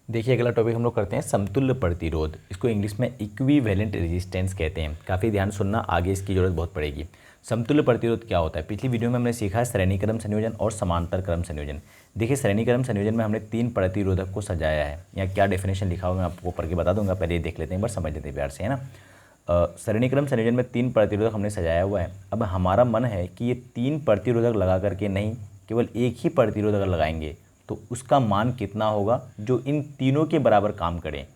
देखिए अगला टॉपिक हम लोग करते हैं समतुल्य प्रतिरोध। इसको इंग्लिश में इक्विवेलेंट रेजिस्टेंस कहते हैं। काफ़ी ध्यान सुनना, आगे इसकी जरूरत बहुत पड़ेगी। समतुल्य प्रतिरोध क्या होता है? पिछली वीडियो में हमने सीखा है श्रेणी क्रम संयोजन और समांतर क्रम संयोजन। देखिए श्रेणी क्रम संयोजन में हमने 3 प्रतिरोधक को सजाया है। यहाँ क्या डेफिनेशन लिखा हुआ मैं आपको पढ़ के बता दूंगा, पहले ये देख लेते हैं, एक बार समझ लेते हैं प्यार से, है ना। श्रेणी क्रम संयोजन में 3 प्रतिरोधक हमने सजाया हुआ है। अब हमारा मन है कि ये 3 प्रतिरोधक लगा करके नहीं, केवल एक ही प्रतिरोधक अगर लगाएंगे तो उसका मान कितना होगा जो इन तीनों के बराबर काम करे।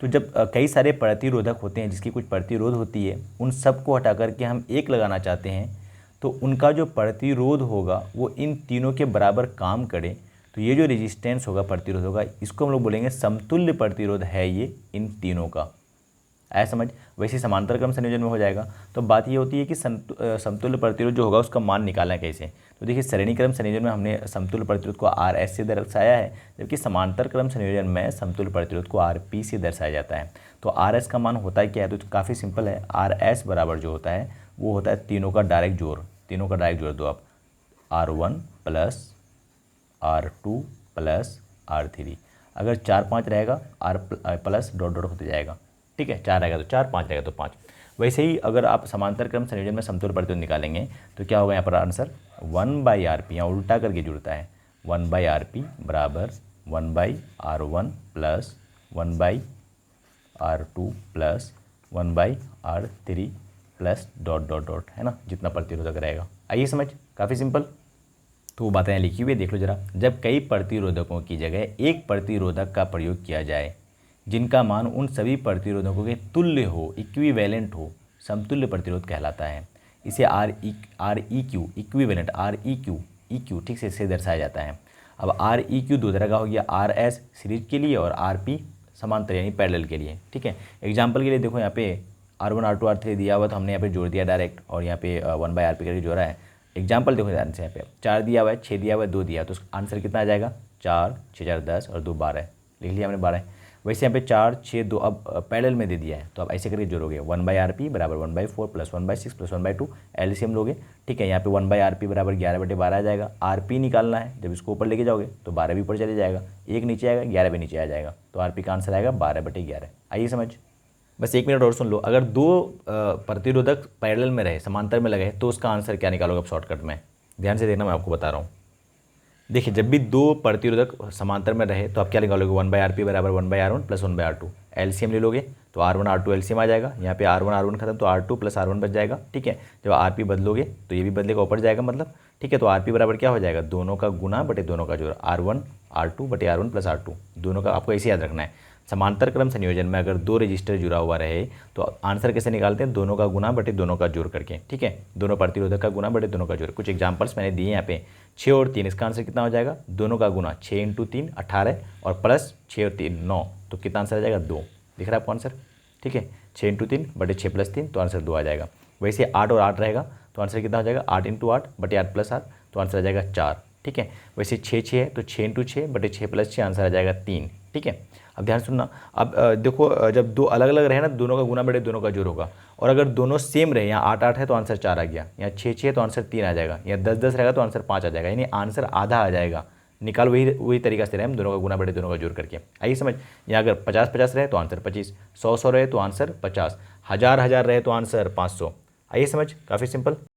तो जब कई सारे प्रतिरोधक होते हैं जिसकी कुछ प्रतिरोध होती है, उन सब को हटा करके हम एक लगाना चाहते हैं तो उनका जो प्रतिरोध होगा वो इन तीनों के बराबर काम करे। तो ये जो रेजिस्टेंस होगा, प्रतिरोध होगा, इसको हम लोग बोलेंगे समतुल्य प्रतिरोध है ये इन तीनों का। ऐसा समझ। वैसे समांतर क्रम संयोजन में हो जाएगा। तो बात ये होती है कि समतुल्य प्रतिरोध जो होगा उसका मान निकालना है कैसे। तो देखिए श्रेणी क्रम संयोजन में हमने समतुल्य प्रतिरोध को आर एस से दर्शाया है, जबकि समांतर क्रम संयोजन में समतुल्य प्रतिरोध को आर पी से दर्शाया जाता है। तो आर एस का मान होता है क्या है? तो काफ़ी सिंपल है। आर एस बराबर जो होता है वो होता है तीनों का डायरेक्ट जोड़। तीनों का डायरेक्ट जोड़ दो आप, R1 plus R2 plus R3। अगर 4 5 रहेगा R प्लस डॉट डॉट होते जाएगा, ठीक है। 4 रहेगा तो 4, 5 रहेगा तो 5। वैसे ही अगर आप समांतर क्रम संयोजन में समतुल्य प्रतिरोध निकालेंगे तो क्या होगा यहाँ पर आंसर 1/RP, यहाँ उल्टा करके जुड़ता है। 1/RP बराबर 1/R1 plus 1/R2 plus 1/R3 plus dot dot dot, है ना, जितना प्रतिरोधक रहेगा। आइए समझ, काफ़ी सिंपल। तो वो बातें लिखी हुई देख लो जरा। जब कई प्रतिरोधकों की जगह एक प्रतिरोधक का प्रयोग किया जाए जिनका मान उन सभी प्रतिरोधकों के तुल्य हो, इक्विवेलेंट हो, समतुल्य प्रतिरोध कहलाता है। इसे R E Q equivalent, E Q ठीक से इससे दर्शाया जाता है। अब आर ई क्यू दो तरह का हो गया, आर एस सीरीज के लिए और आर पी समांतर यानी पैरेलल के लिए, ठीक है। एग्जाम्पल के लिए देखो यहाँ पे R1 R2 R3 दिया हुआ तो हमने यहाँ पे जोड़ दिया डायरेक्ट, और यहाँ पे 1/RP करके जोड़ा है। एग्जाम्पल देखो ध्यान से, यहाँ पे 4 दिया हुआ है, 6 दिया हुआ है, 2 दिया है, तो आंसर कितना आ जाएगा? 4 6 4 10 और 2 12, लिख लिया हमने 12। वैसे यहाँ पे 4 6 2 अब पैरेलल में दे दिया है, तो आप ऐसे करके जोड़ोगे 1/RP बराबर 1/4 प्लस 1/6 प्लस 1/2, एलसीएम लोगे, ठीक है। यहाँ पे 1/RP बराबर 11/12 आ जाएगा। RP निकालना है, जब इसको ऊपर लेके जाओगे तो 12 भी ऊपर चले जाएगा, 1 नीचे आएगा, 11 भी नीचे आ जाएगा, तो RP का आंसर आएगा 12/11। आइए समझ। बस 1 मिनट और सुन लो। अगर 2 प्रतिरोधक पैरेलल में रहे, समांतर में लगे, तो उसका आंसर क्या निकालोगे आप शॉर्टकट में? ध्यान से देखना, मैं आपको बता रहा हूँ। देखिए जब भी 2 प्रतिरोधक समांतर में रहे तो आप क्या निकालोगे? 1/RP बराबर 1/R1 प्लस 1/R2, एलसीएम ले लोगे तो R1 R2 एलसीएम आ जाएगा। यहाँ पे R1 R1 खत्म तो R2 प्लस R1 बच जाएगा, ठीक है। जब RP बदलोगे तो ये भी बदलेगा, ऊपर जाएगा मतलब, ठीक है। तो RP बराबर क्या हो जाएगा? दोनों का गुना बटे दोनों का जोड़, R1 R2 बटे R1 प्लस R2, दोनों का आपको ऐसे याद रखना है। समांतर क्रम संयोजन में अगर 2 रजिस्टर जुड़ा हुआ रहे तो आंसर कैसे निकालते हैं? दोनों का गुना बटे दोनों का जोड़ करके, ठीक है। दोनों प्रतिरोधक का गुना बटे दोनों का जोड़। कुछ एग्जांपल्स मैंने दिए यहाँ पे, 6 और 3, इसका आंसर कितना हो जाएगा? दोनों का गुना, 6 × 3 18 और प्लस 6 और 3 9, तो कितना आंसर आ जाएगा? 2। दिख रहा है आपको आंसर, ठीक है। 6 × 3 बटे 6 प्लस 3, तो आंसर 2 आ जाएगा। वैसे 8 और 8 रहेगा तो आंसर कितना हो जाएगा? 8 × 8 बटे 8 प्लस 8, तो आंसर आ जाएगा 4, ठीक है। वैसे 6 6 है तो 6 × 6 बटे 6 प्लस 6, आंसर आ जाएगा 3, ठीक है। अब ध्यान सुनना। अब देखो जब 2 अलग अलग रहे ना, दोनों का गुना बटे दोनों का जोड़ होगा, और अगर दोनों सेम रहे, यहाँ 8 8 है तो आंसर 4 आ गया, यहाँ 6 6 है तो आंसर 3 आ जाएगा, यहाँ 10 10 रहेगा तो आंसर 5 आ जाएगा, यानी आंसर आधा आ जाएगा। निकाल वही तरीका से रहे हम, दोनों का गुना बटे दोनों का जोड़ करके। आइए समझ। यहाँ अगर 50 50 रहे तो आंसर 25, 100 100 रहे तो आंसर 50, 1000 1000 रहे तो आंसर 500। आइए समझ, काफ़ी सिंपल।